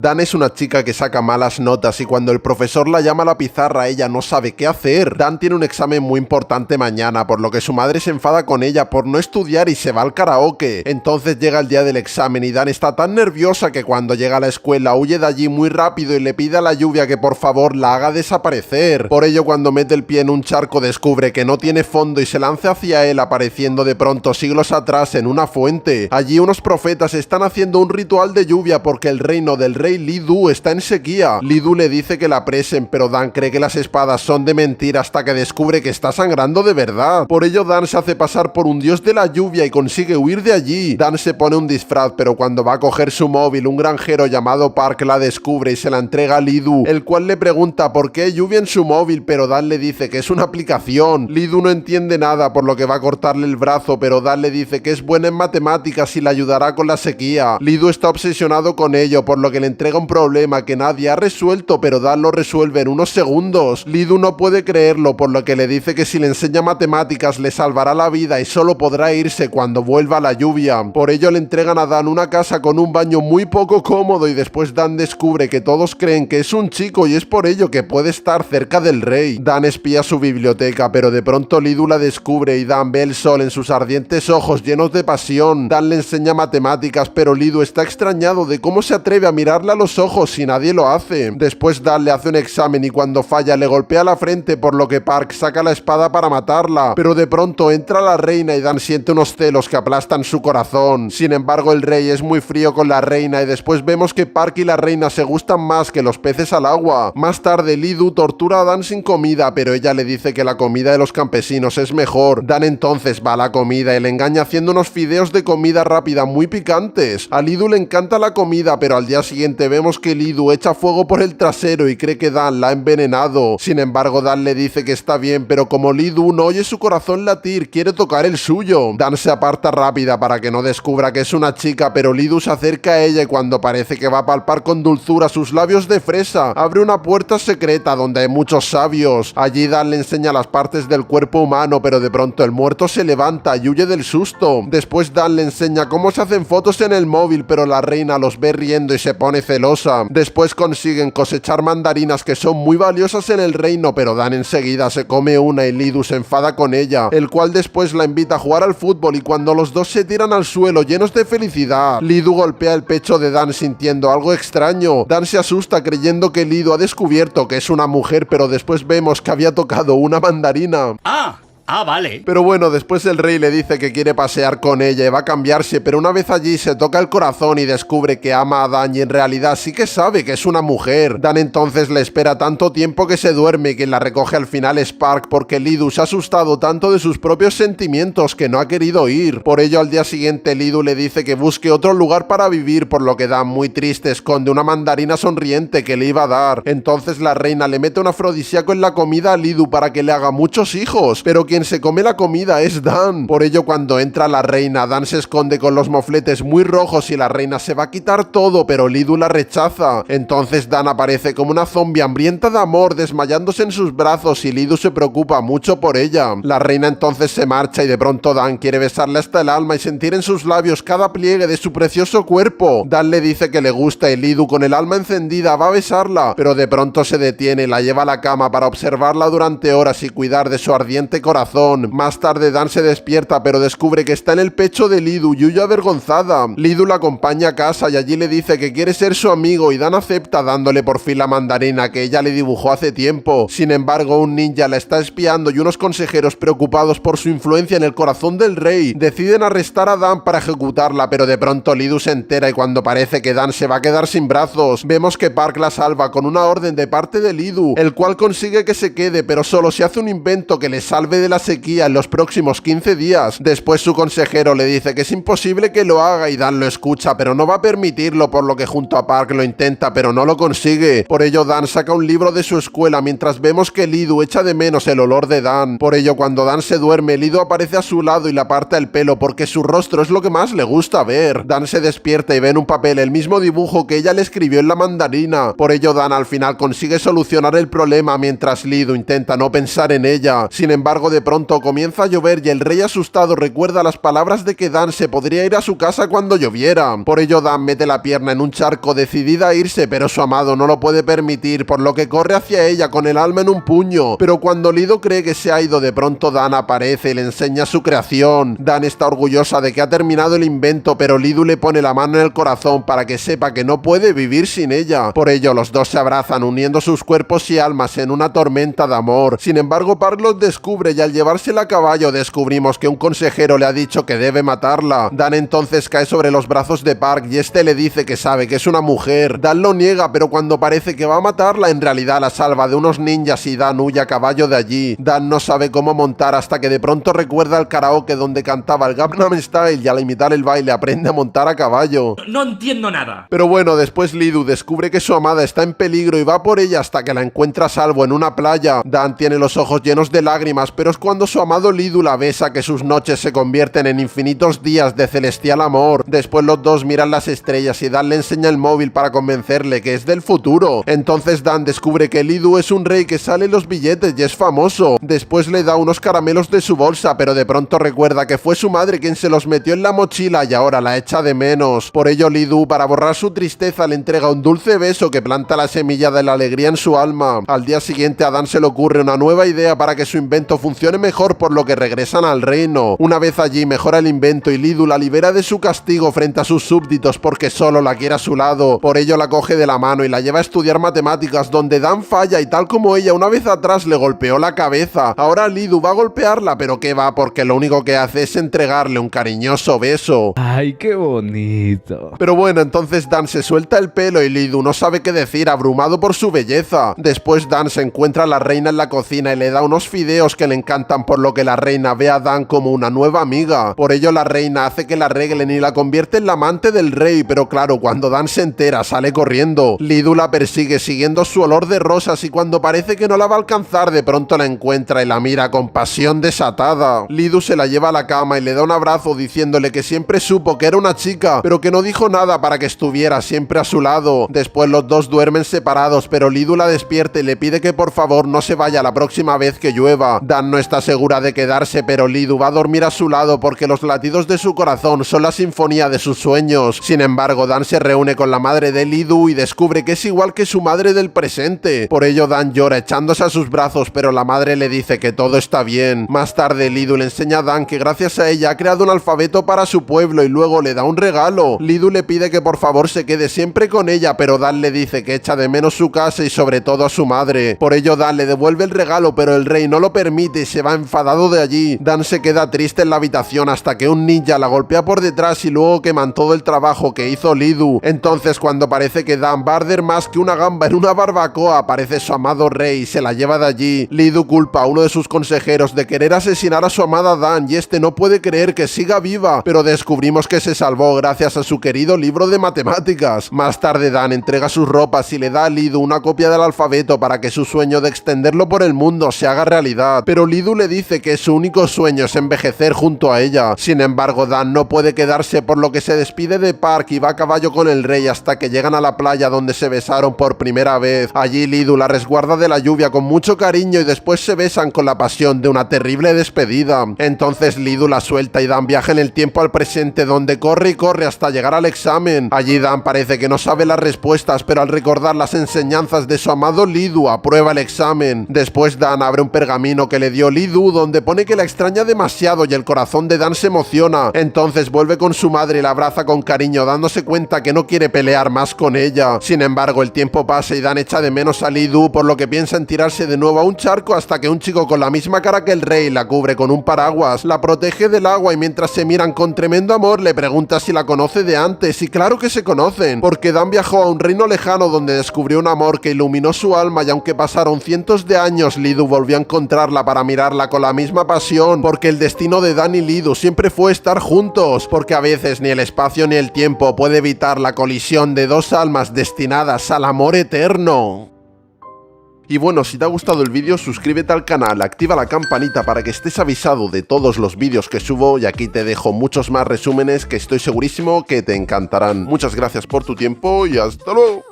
Dan es una chica que saca malas notas y cuando el profesor la llama a la pizarra ella no sabe qué hacer. Dan tiene un examen muy importante mañana, por lo que su madre se enfada con ella por no estudiar y se va al karaoke. Entonces llega el día del examen y Dan está tan nerviosa que cuando llega a la escuela huye de allí muy rápido y le pide a la lluvia que por favor la haga desaparecer. Por ello cuando mete el pie en un charco descubre que no tiene fondo y se lanza hacia él apareciendo de pronto siglos atrás en una fuente. Allí unos profetas están haciendo un ritual de lluvia porque el reino del rey Li Du está en sequía. Li Du le dice que la apresen, pero Dan cree que las espadas son de mentira hasta que descubre que está sangrando de verdad. Por ello Dan se hace pasar por un dios de la lluvia y consigue huir de allí. Dan se pone un disfraz, pero cuando va a coger su móvil, un granjero llamado Park la descubre y se la entrega a Li Du, el cual le pregunta por qué hay lluvia en su móvil, pero Dan le dice que es una aplicación. Li Du no entiende nada, por lo que va a cortarle el brazo, pero Dan le dice que es buena en matemáticas y le ayudará con la sequía. Li Du está obsesionado con ello, por lo que le entrega un problema que nadie ha resuelto, pero Dan lo resuelve en unos segundos. Li Du no puede creerlo, por lo que le dice que si le enseña matemáticas le salvará la vida y solo podrá irse cuando vuelva la lluvia. Por ello le entregan a Dan una casa con un baño muy poco cómodo y después Dan descubre que todos creen que es un chico y es por ello que puede estar cerca del rey. Dan espía su biblioteca, pero de pronto Li Du la descubre y Dan ve el sol en sus ardientes ojos llenos de pasión. Dan le enseña matemáticas, pero Li Du está extrañado de cómo se atreve a mirarle a los ojos si nadie lo hace. Después Dan le hace un examen y cuando falla le golpea la frente, por lo que Park saca la espada para matarla, pero de pronto entra la reina y Dan siente unos celos que aplastan su corazón. Sin embargo el rey es muy frío con la reina y después vemos que Park y la reina se gustan más que los peces al agua. Más tarde Li Du tortura a Dan sin comida, pero ella le dice que la comida de los campesinos es mejor. Dan entonces va a la comida y le engaña haciendo unos fideos de comida rápida muy picantes. A Li Du le encanta la comida, pero al día siguiente vemos que Li Du echa fuego por el trasero y cree que Dan la ha envenenado. Sin embargo Dan le dice que está bien, pero como Li Du no oye su corazón latir, quiere tocar el suyo. Dan se aparta rápida para que no descubra que es una chica, pero Li Du se acerca a ella y cuando parece que va a palpar con dulzura sus labios de fresa, abre una puerta secreta donde hay muchos sabios. Allí Dan le enseña las partes del cuerpo humano, pero de pronto el muerto se levanta y huye del susto. Después Dan le enseña cómo se hacen fotos en el móvil, pero la reina los ve riendo y se pone celosa. Después consiguen cosechar mandarinas que son muy valiosas en el reino, pero Dan enseguida se come una y Li Du se enfada con ella, el cual después la invita a jugar al fútbol y cuando los dos se tiran al suelo llenos de felicidad, Li Du golpea el pecho de Dan sintiendo algo extraño. Dan se asusta creyendo que Li Du ha descubierto que es una mujer, pero después vemos que había tocado una mandarina. Vale. Pero bueno, después el rey le dice que quiere pasear con ella y va a cambiarse, pero una vez allí se toca el corazón y descubre que ama a Dan y en realidad sí que sabe que es una mujer. Dan entonces le espera tanto tiempo que se duerme y quien la recoge al final es Park porque Li Du se ha asustado tanto de sus propios sentimientos que no ha querido ir. Por ello al día siguiente Li Du le dice que busque otro lugar para vivir, por lo que Dan muy triste esconde una mandarina sonriente que le iba a dar. Entonces la reina le mete un afrodisíaco en la comida a Li Du para que le haga muchos hijos, pero quien se come la comida es Dan. Por ello cuando entra la reina, Dan se esconde con los mofletes muy rojos y la reina se va a quitar todo, pero Li Du la rechaza. Entonces Dan aparece como una zombie hambrienta de amor, desmayándose en sus brazos y Li Du se preocupa mucho por ella. La reina entonces se marcha y de pronto Dan quiere besarle hasta el alma y sentir en sus labios cada pliegue de su precioso cuerpo. Dan le dice que le gusta y Li Du con el alma encendida va a besarla, pero de pronto se detiene y la lleva a la cama para observarla durante horas y cuidar de su ardiente corazón. Más tarde Dan se despierta pero descubre que está en el pecho de Li Du y huye avergonzada. Li Du la acompaña a casa y allí le dice que quiere ser su amigo y Dan acepta dándole por fin la mandarina que ella le dibujó hace tiempo. Sin embargo un ninja la está espiando y unos consejeros preocupados por su influencia en el corazón del rey deciden arrestar a Dan para ejecutarla, pero de pronto Li Du se entera y cuando parece que Dan se va a quedar sin brazos, vemos que Park la salva con una orden de parte de Li Du, el cual consigue que se quede pero solo se hace un invento que le salve de la sequía en los próximos 15 días. Después su consejero le dice que es imposible que lo haga y Dan lo escucha, pero no va a permitirlo, por lo que junto a Park lo intenta, pero no lo consigue. Por ello Dan saca un libro de su escuela mientras vemos que Li Du echa de menos el olor de Dan. Por ello cuando Dan se duerme, Li Du aparece a su lado y le aparta el pelo porque su rostro es lo que más le gusta ver. Dan se despierta y ve en un papel el mismo dibujo que ella le escribió en la mandarina. Por ello Dan al final consigue solucionar el problema mientras Li Du intenta no pensar en ella. Sin embargo de pronto comienza a llover y el rey asustado recuerda las palabras de que Dan se podría ir a su casa cuando lloviera. Por ello Dan mete la pierna en un charco decidida a irse, pero su amado no lo puede permitir, por lo que corre hacia ella con el alma en un puño. Pero cuando Lidu cree que se ha ido, de pronto Dan aparece y le enseña su creación. Dan está orgullosa de que ha terminado el invento, pero Lidu le pone la mano en el corazón para que sepa que no puede vivir sin ella. Por ello los dos se abrazan uniendo sus cuerpos y almas en una tormenta de amor. Sin embargo, Park los descubre y al llevársela a caballo descubrimos que un consejero le ha dicho que debe matarla. Dan entonces cae sobre los brazos de Park y este le dice que sabe que es una mujer. Dan lo niega, pero cuando parece que va a matarla, en realidad la salva de unos ninjas y Dan huye a caballo de allí. Dan no sabe cómo montar hasta que de pronto recuerda el karaoke donde cantaba el Gangnam Style y al imitar el baile aprende a montar a caballo. No entiendo nada. Pero bueno, después Lidu descubre que su amada está en peligro y va por ella hasta que la encuentra a salvo en una playa. Dan tiene los ojos llenos de lágrimas, pero es cuando su amado Lidu la besa que sus noches se convierten en infinitos días de celestial amor. Después los dos miran las estrellas y Dan le enseña el móvil para convencerle que es del futuro. Entonces Dan descubre que Lidu es un rey que sale en los billetes y es famoso. Después le da unos caramelos de su bolsa, pero de pronto recuerda que fue su madre quien se los metió en la mochila y ahora la echa de menos. Por ello Lidu, para borrar su tristeza, le entrega un dulce beso que planta la semilla de la alegría en su alma. Al día siguiente a Dan se le ocurre una nueva idea para que su invento funcione mejor, por lo que regresan al reino. Una vez allí mejora el invento y Lidu la libera de su castigo frente a sus súbditos porque solo la quiere a su lado. Por ello la coge de la mano y la lleva a estudiar matemáticas, donde Dan falla y tal como ella una vez atrás le golpeó la cabeza. Ahora Lidu va a golpearla, pero qué va, porque lo único que hace es entregarle un cariñoso beso. Ay, qué bonito. Pero bueno, entonces Dan se suelta el pelo y Lidu no sabe qué decir, abrumado por su belleza. Después Dan se encuentra a la reina en la cocina y le da unos fideos que le encantan, por lo que la reina ve a Dan como una nueva amiga. Por ello la reina hace que la arreglen y la convierte en la amante del rey, pero claro, cuando Dan se entera sale corriendo. Lidu la persigue siguiendo su olor de rosas y cuando parece que no la va a alcanzar, de pronto la encuentra y la mira con pasión desatada. Lidu se la lleva a la cama y le da un abrazo diciéndole que siempre supo que era una chica, pero que no dijo nada para que estuviera siempre a su lado. Después los dos duermen separados, pero Lidu la despierta y le pide que por favor no se vaya la próxima vez que llueva. Dan no está segura de quedarse, pero Lidu va a dormir a su lado porque los latidos de su corazón son la sinfonía de sus sueños. Sin embargo, Dan se reúne con la madre de Lidu y descubre que es igual que su madre del presente. Por ello Dan llora echándose a sus brazos, pero la madre le dice que todo está bien. Más tarde Lidu le enseña a Dan que gracias a ella ha creado un alfabeto para su pueblo y luego le da un regalo. Lidu le pide que por favor se quede siempre con ella, pero Dan le dice que echa de menos su casa y sobre todo a su madre. Por ello Dan le devuelve el regalo, pero el rey no lo permite y se va enfadado de allí. Dan se queda triste en la habitación hasta que un ninja la golpea por detrás y luego queman todo el trabajo que hizo Lidu. Entonces cuando parece que Dan va a arder más que una gamba en una barbacoa, aparece su amado rey y se la lleva de allí. Lidu culpa a uno de sus consejeros de querer asesinar a su amada Dan y este no puede creer que siga viva, pero descubrimos que se salvó gracias a su querido libro de matemáticas. Más tarde Dan entrega sus ropas y le da a Lidu una copia del alfabeto para que su sueño de extenderlo por el mundo se haga realidad, pero Lidu le dice que su único sueño es envejecer junto a ella. Sin embargo, Dan no puede quedarse, por lo que se despide de Park y va a caballo con el rey hasta que llegan a la playa donde se besaron por primera vez. Allí Lidu la resguarda de la lluvia con mucho cariño y después se besan con la pasión de una terrible despedida. Entonces Lidu la suelta y Dan viaja en el tiempo al presente, donde corre y corre hasta llegar al examen. Allí Dan parece que no sabe las respuestas, pero al recordar las enseñanzas de su amado Lidu aprueba el examen. Después Dan abre un pergamino que le dio Lidu donde pone que la extraña demasiado y el corazón de Dan se emociona. Entonces vuelve con su madre y la abraza con cariño, dándose cuenta que no quiere pelear más con ella. Sin embargo, el tiempo pasa y Dan echa de menos a Lidu, por lo que piensa en tirarse de nuevo a un charco hasta que un chico con la misma cara que el rey la cubre con un paraguas, la protege del agua y mientras se miran con tremendo amor le pregunta si la conoce de antes y claro que se conocen, porque Dan viajó a un reino lejano donde descubrió un amor que iluminó su alma y aunque pasaron cientos de años, Lidu volvió a encontrarla para mirarla con la misma pasión, porque el destino de Dan y Lidu siempre fue estar juntos, porque a veces ni el espacio ni el tiempo puede evitar la colisión de dos almas destinadas al amor eterno. Y bueno, si te ha gustado el vídeo, suscríbete al canal, activa la campanita para que estés avisado de todos los vídeos que subo y aquí te dejo muchos más resúmenes que estoy segurísimo que te encantarán. Muchas gracias por tu tiempo y hasta luego.